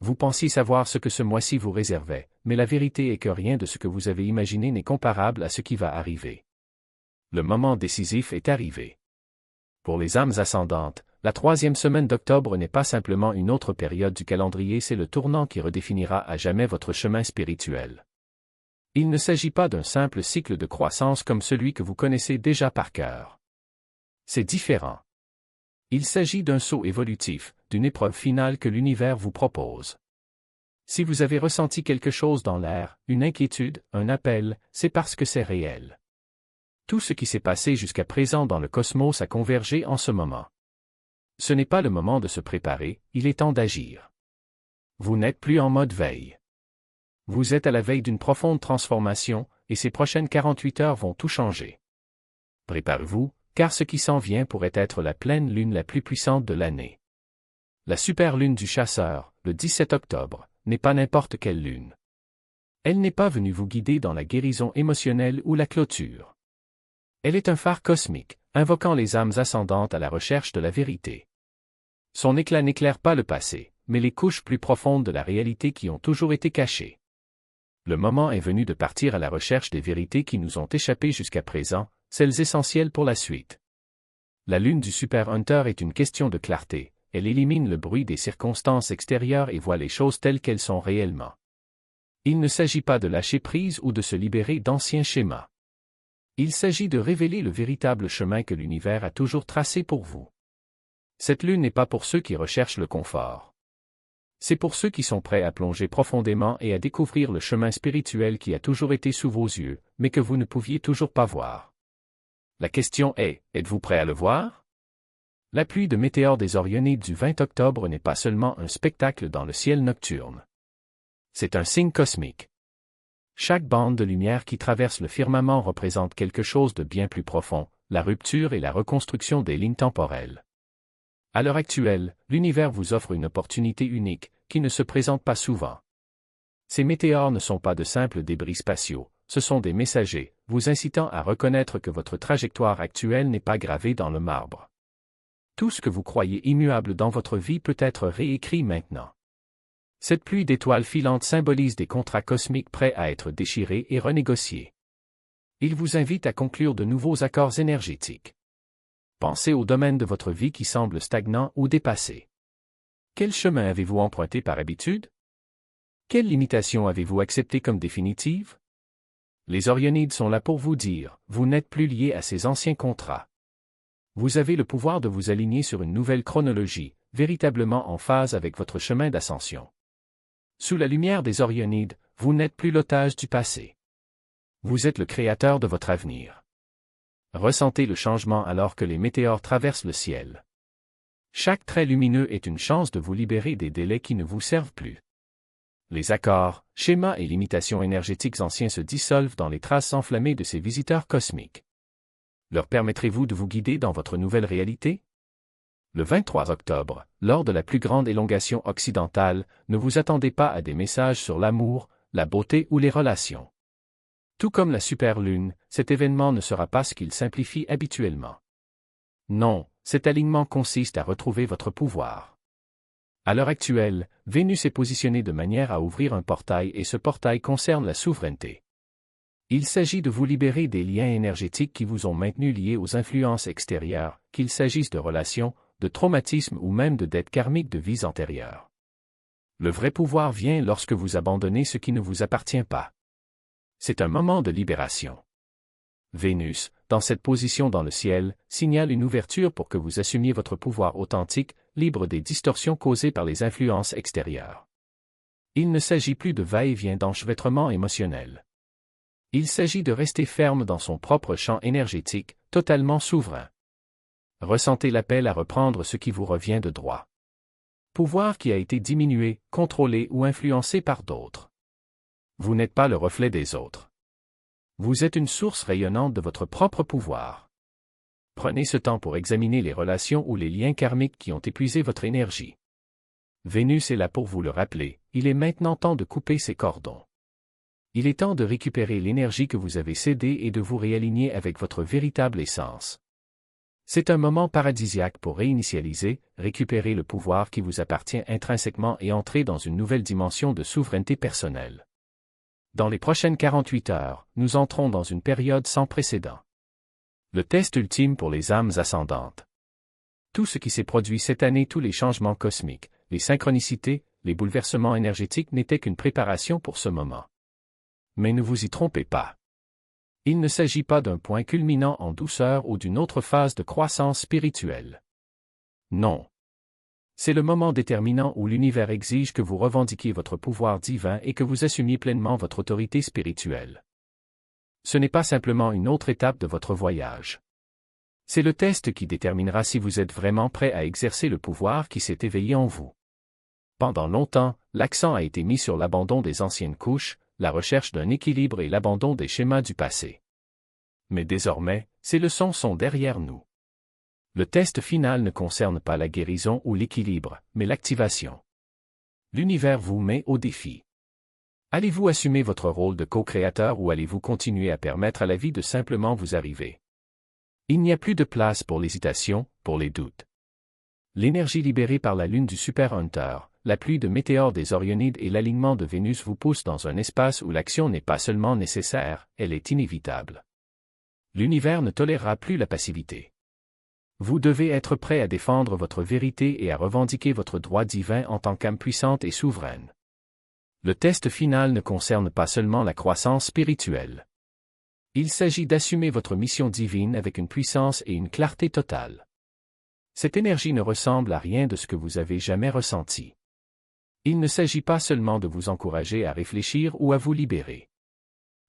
Vous pensiez savoir ce que ce mois-ci vous réservait, mais la vérité est que rien de ce que vous avez imaginé n'est comparable à ce qui va arriver. Le moment décisif est arrivé. Pour les âmes ascendantes, la 3e semaine d'octobre n'est pas simplement une autre période du calendrier, c'est le tournant qui redéfinira à jamais votre chemin spirituel. Il ne s'agit pas d'un simple cycle de croissance comme celui que vous connaissez déjà par cœur. C'est différent. Il s'agit d'un saut évolutif, d'une épreuve finale que l'univers vous propose. Si vous avez ressenti quelque chose dans l'air, une inquiétude, un appel, c'est parce que c'est réel. Tout ce qui s'est passé jusqu'à présent dans le cosmos a convergé en ce moment. Ce n'est pas le moment de se préparer, il est temps d'agir. Vous n'êtes plus en mode veille. Vous êtes à la veille d'une profonde transformation, et ces prochaines 48 heures vont tout changer. Préparez-vous, car ce qui s'en vient pourrait être la pleine lune la plus puissante de l'année. La super lune du chasseur, le 17 octobre, n'est pas n'importe quelle lune. Elle n'est pas venue vous guider dans la guérison émotionnelle ou la clôture. Elle est un phare cosmique, invoquant les âmes ascendantes à la recherche de la vérité. Son éclat n'éclaire pas le passé, mais les couches plus profondes de la réalité qui ont toujours été cachées. Le moment est venu de partir à la recherche des vérités qui nous ont échappé jusqu'à présent, celles essentielles pour la suite. La lune du Super Hunter est une question de clarté, elle élimine le bruit des circonstances extérieures et voit les choses telles qu'elles sont réellement. Il ne s'agit pas de lâcher prise ou de se libérer d'anciens schémas. Il s'agit de révéler le véritable chemin que l'univers a toujours tracé pour vous. Cette lune n'est pas pour ceux qui recherchent le confort. C'est pour ceux qui sont prêts à plonger profondément et à découvrir le chemin spirituel qui a toujours été sous vos yeux, mais que vous ne pouviez toujours pas voir. La question est, êtes-vous prêt à le voir? La pluie de météores des Orionides du 20 octobre n'est pas seulement un spectacle dans le ciel nocturne. C'est un signe cosmique. Chaque bande de lumière qui traverse le firmament représente quelque chose de bien plus profond, la rupture et la reconstruction des lignes temporelles. À l'heure actuelle, l'univers vous offre une opportunité unique, qui ne se présente pas souvent. Ces météores ne sont pas de simples débris spatiaux, ce sont des messagers, vous incitant à reconnaître que votre trajectoire actuelle n'est pas gravée dans le marbre. Tout ce que vous croyez immuable dans votre vie peut être réécrit maintenant. Cette pluie d'étoiles filantes symbolise des contrats cosmiques prêts à être déchirés et renégociés. Il vous invite à conclure de nouveaux accords énergétiques. Pensez au domaine de votre vie qui semble stagnant ou dépassé. Quel chemin avez-vous emprunté par habitude? Quelle limitation avez-vous acceptée comme définitive? Les Orionides sont là pour vous dire, vous n'êtes plus lié à ces anciens contrats. Vous avez le pouvoir de vous aligner sur une nouvelle chronologie, véritablement en phase avec votre chemin d'ascension. Sous la lumière des Orionides, vous n'êtes plus l'otage du passé. Vous êtes le créateur de votre avenir. Ressentez le changement alors que les météores traversent le ciel. Chaque trait lumineux est une chance de vous libérer des délais qui ne vous servent plus. Les accords, schémas et limitations énergétiques anciens se dissolvent dans les traces enflammées de ces visiteurs cosmiques. Leur permettrez-vous de vous guider dans votre nouvelle réalité? Le 23 octobre, lors de la plus grande élongation occidentale, ne vous attendez pas à des messages sur l'amour, la beauté ou les relations. Tout comme la superlune, cet événement ne sera pas ce qu'il simplifie habituellement. Non, cet alignement consiste à retrouver votre pouvoir. À l'heure actuelle, Vénus est positionnée de manière à ouvrir un portail et ce portail concerne la souveraineté. Il s'agit de vous libérer des liens énergétiques qui vous ont maintenu liés aux influences extérieures, qu'il s'agisse de relations, de traumatismes ou même de dettes karmiques de vies antérieures. Le vrai pouvoir vient lorsque vous abandonnez ce qui ne vous appartient pas. C'est un moment de libération. Vénus, dans cette position dans le ciel, signale une ouverture pour que vous assumiez votre pouvoir authentique, libre des distorsions causées par les influences extérieures. Il ne s'agit plus de va-et-vient d'enchevêtrement émotionnel. Il s'agit de rester ferme dans son propre champ énergétique, totalement souverain. Ressentez l'appel à reprendre ce qui vous revient de droit. Pouvoir qui a été diminué, contrôlé ou influencé par d'autres. Vous n'êtes pas le reflet des autres. Vous êtes une source rayonnante de votre propre pouvoir. Prenez ce temps pour examiner les relations ou les liens karmiques qui ont épuisé votre énergie. Vénus est là pour vous le rappeler, il est maintenant temps de couper ces cordons. Il est temps de récupérer l'énergie que vous avez cédée et de vous réaligner avec votre véritable essence. C'est un moment paradisiaque pour réinitialiser, récupérer le pouvoir qui vous appartient intrinsèquement et entrer dans une nouvelle dimension de souveraineté personnelle. Dans les prochaines 48 heures, nous entrons dans une période sans précédent. Le test ultime pour les âmes ascendantes. Tout ce qui s'est produit cette année, tous les changements cosmiques, les synchronicités, les bouleversements énergétiques n'étaient qu'une préparation pour ce moment. Mais ne vous y trompez pas. Il ne s'agit pas d'un point culminant en douceur ou d'une autre phase de croissance spirituelle. Non. C'est le moment déterminant où l'univers exige que vous revendiquiez votre pouvoir divin et que vous assumiez pleinement votre autorité spirituelle. Ce n'est pas simplement une autre étape de votre voyage. C'est le test qui déterminera si vous êtes vraiment prêt à exercer le pouvoir qui s'est éveillé en vous. Pendant longtemps, l'accent a été mis sur l'abandon des anciennes couches, la recherche d'un équilibre et l'abandon des schémas du passé. Mais désormais, ces leçons sont derrière nous. Le test final ne concerne pas la guérison ou l'équilibre, mais l'activation. L'univers vous met au défi. Allez-vous assumer votre rôle de co-créateur ou allez-vous continuer à permettre à la vie de simplement vous arriver? Il n'y a plus de place pour l'hésitation, pour les doutes. L'énergie libérée par la lune du Super Hunter, la pluie de météores des Orionides et l'alignement de Vénus vous poussent dans un espace où l'action n'est pas seulement nécessaire, elle est inévitable. L'univers ne tolérera plus la passivité. Vous devez être prêt à défendre votre vérité et à revendiquer votre droit divin en tant qu'âme puissante et souveraine. Le test final ne concerne pas seulement la croissance spirituelle. Il s'agit d'assumer votre mission divine avec une puissance et une clarté totale. Cette énergie ne ressemble à rien de ce que vous avez jamais ressenti. Il ne s'agit pas seulement de vous encourager à réfléchir ou à vous libérer.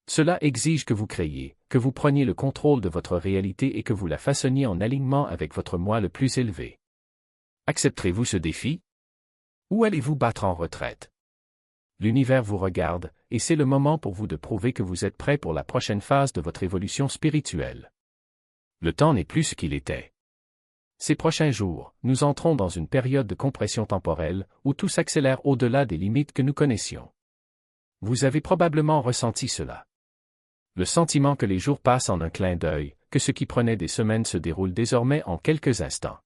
Cela exige que vous créiez, que vous preniez le contrôle de votre réalité et que vous la façonniez en alignement avec votre moi le plus élevé. Accepterez-vous ce défi? Ou allez-vous battre en retraite? L'univers vous regarde, et c'est le moment pour vous de prouver que vous êtes prêt pour la prochaine phase de votre évolution spirituelle. Le temps n'est plus ce qu'il était. Ces prochains jours, nous entrons dans une période de compression temporelle où tout s'accélère au-delà des limites que nous connaissions. Vous avez probablement ressenti cela. Le sentiment que les jours passent en un clin d'œil, que ce qui prenait des semaines se déroule désormais en quelques instants.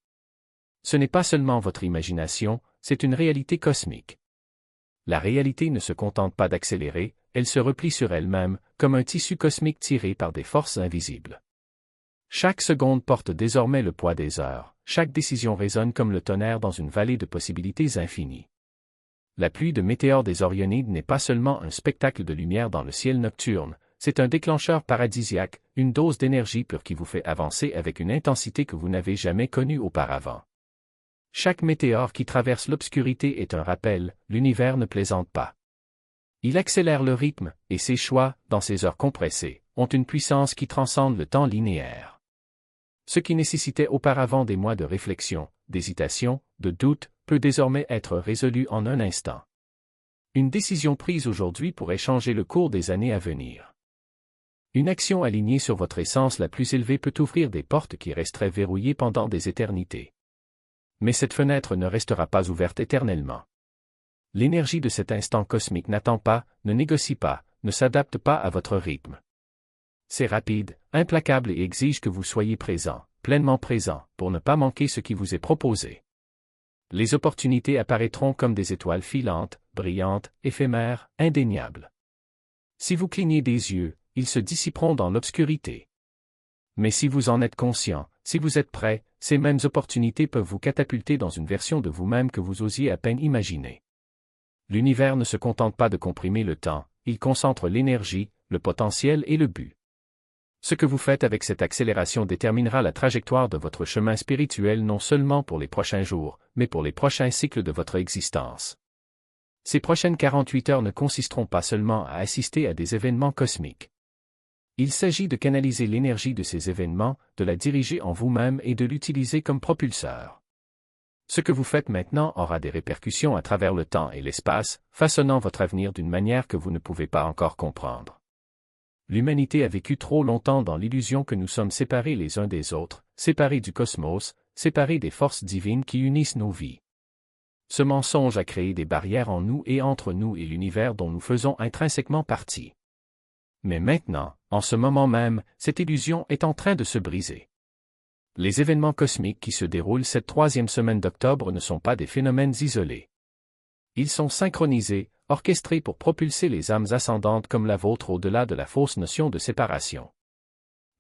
Ce n'est pas seulement votre imagination, c'est une réalité cosmique. La réalité ne se contente pas d'accélérer, elle se replie sur elle-même, comme un tissu cosmique tiré par des forces invisibles. Chaque seconde porte désormais le poids des heures, chaque décision résonne comme le tonnerre dans une vallée de possibilités infinies. La pluie de météores des Orionides n'est pas seulement un spectacle de lumière dans le ciel nocturne, c'est un déclencheur paradisiaque, une dose d'énergie pure qui vous fait avancer avec une intensité que vous n'avez jamais connue auparavant. Chaque météore qui traverse l'obscurité est un rappel, l'univers ne plaisante pas. Il accélère le rythme, et ses choix, dans ces heures compressées, ont une puissance qui transcende le temps linéaire. Ce qui nécessitait auparavant des mois de réflexion, d'hésitation, de doute, peut désormais être résolu en un instant. Une décision prise aujourd'hui pourrait changer le cours des années à venir. Une action alignée sur votre essence la plus élevée peut ouvrir des portes qui resteraient verrouillées pendant des éternités. Mais cette fenêtre ne restera pas ouverte éternellement. L'énergie de cet instant cosmique n'attend pas, ne négocie pas, ne s'adapte pas à votre rythme. C'est rapide, implacable et exige que vous soyez présent, pleinement présent, pour ne pas manquer ce qui vous est proposé. Les opportunités apparaîtront comme des étoiles filantes, brillantes, éphémères, indéniables. Si vous clignez des yeux, ils se dissiperont dans l'obscurité. Mais si vous en êtes conscient, si vous êtes prêt, ces mêmes opportunités peuvent vous catapulter dans une version de vous-même que vous osiez à peine imaginer. L'univers ne se contente pas de comprimer le temps, il concentre l'énergie, le potentiel et le but. Ce que vous faites avec cette accélération déterminera la trajectoire de votre chemin spirituel non seulement pour les prochains jours, mais pour les prochains cycles de votre existence. Ces prochaines 48 heures ne consisteront pas seulement à assister à des événements cosmiques. Il s'agit de canaliser l'énergie de ces événements, de la diriger en vous-même et de l'utiliser comme propulseur. Ce que vous faites maintenant aura des répercussions à travers le temps et l'espace, façonnant votre avenir d'une manière que vous ne pouvez pas encore comprendre. L'humanité a vécu trop longtemps dans l'illusion que nous sommes séparés les uns des autres, séparés du cosmos, séparés des forces divines qui unissent nos vies. Ce mensonge a créé des barrières en nous et entre nous et l'univers dont nous faisons intrinsèquement partie. Mais maintenant, en ce moment même, cette illusion est en train de se briser. Les événements cosmiques qui se déroulent cette troisième semaine d'octobre ne sont pas des phénomènes isolés. Ils sont synchronisés, orchestrés pour propulser les âmes ascendantes comme la vôtre au-delà de la fausse notion de séparation.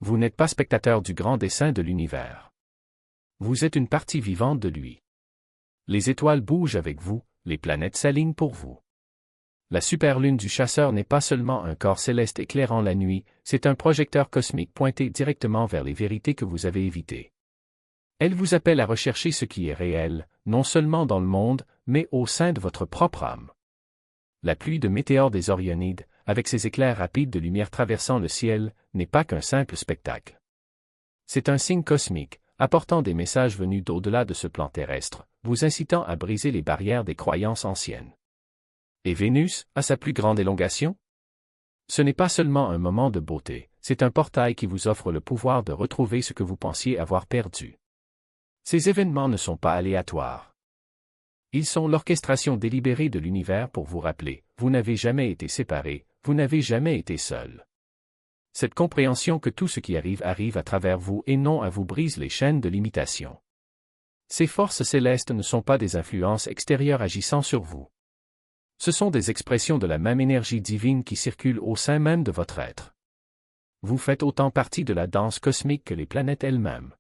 Vous n'êtes pas spectateur du grand dessein de l'univers. Vous êtes une partie vivante de lui. Les étoiles bougent avec vous, les planètes s'alignent pour vous. La superlune du chasseur n'est pas seulement un corps céleste éclairant la nuit, c'est un projecteur cosmique pointé directement vers les vérités que vous avez évitées. Elle vous appelle à rechercher ce qui est réel, non seulement dans le monde, mais au sein de votre propre âme. La pluie de météores des Orionides, avec ses éclairs rapides de lumière traversant le ciel, n'est pas qu'un simple spectacle. C'est un signe cosmique, apportant des messages venus d'au-delà de ce plan terrestre, vous incitant à briser les barrières des croyances anciennes. Et Vénus, à sa plus grande élongation? Ce n'est pas seulement un moment de beauté, c'est un portail qui vous offre le pouvoir de retrouver ce que vous pensiez avoir perdu. Ces événements ne sont pas aléatoires. Ils sont l'orchestration délibérée de l'univers pour vous rappeler, vous n'avez jamais été séparés, vous n'avez jamais été seuls. Cette compréhension que tout ce qui arrive arrive à travers vous et non à vous brise les chaînes de l'imitation. Ces forces célestes ne sont pas des influences extérieures agissant sur vous. Ce sont des expressions de la même énergie divine qui circule au sein même de votre être. Vous faites autant partie de la danse cosmique que les planètes elles-mêmes.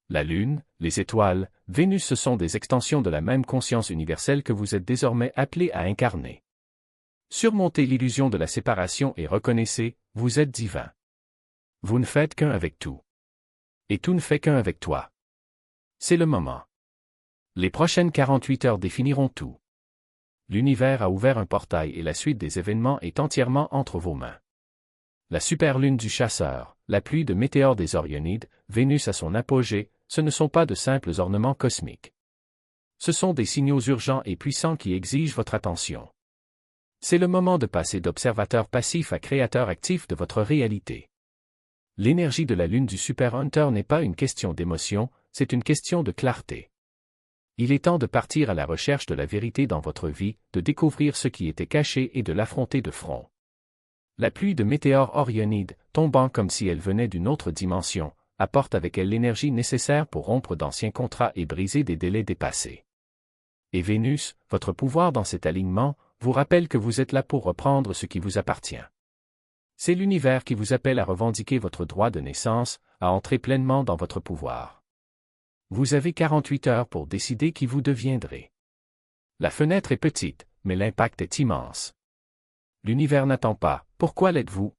La Lune, les étoiles, Vénus ce sont des extensions de la même conscience universelle que vous êtes désormais appelés à incarner. Surmontez l'illusion de la séparation et reconnaissez, vous êtes divin. Vous ne faites qu'un avec tout. Et tout ne fait qu'un avec toi. C'est le moment. Les prochaines 48 heures définiront tout. L'univers a ouvert un portail et la suite des événements est entièrement entre vos mains. La superlune du chasseur, la pluie de météores des Orionides, Vénus à son apogée, ce ne sont pas de simples ornements cosmiques. Ce sont des signaux urgents et puissants qui exigent votre attention. C'est le moment de passer d'observateur passif à créateur actif de votre réalité. L'énergie de la lune du Super Hunter n'est pas une question d'émotion, c'est une question de clarté. Il est temps de partir à la recherche de la vérité dans votre vie, de découvrir ce qui était caché et de l'affronter de front. La pluie de météores Orionides, tombant comme si elle venait d'une autre dimension, apporte avec elle l'énergie nécessaire pour rompre d'anciens contrats et briser des délais dépassés. Et Vénus, votre pouvoir dans cet alignement, vous rappelle que vous êtes là pour reprendre ce qui vous appartient. C'est l'univers qui vous appelle à revendiquer votre droit de naissance, à entrer pleinement dans votre pouvoir. Vous avez 48 heures pour décider qui vous deviendrez. La fenêtre est petite, mais l'impact est immense. L'univers n'attend pas, pourquoi l'êtes-vous?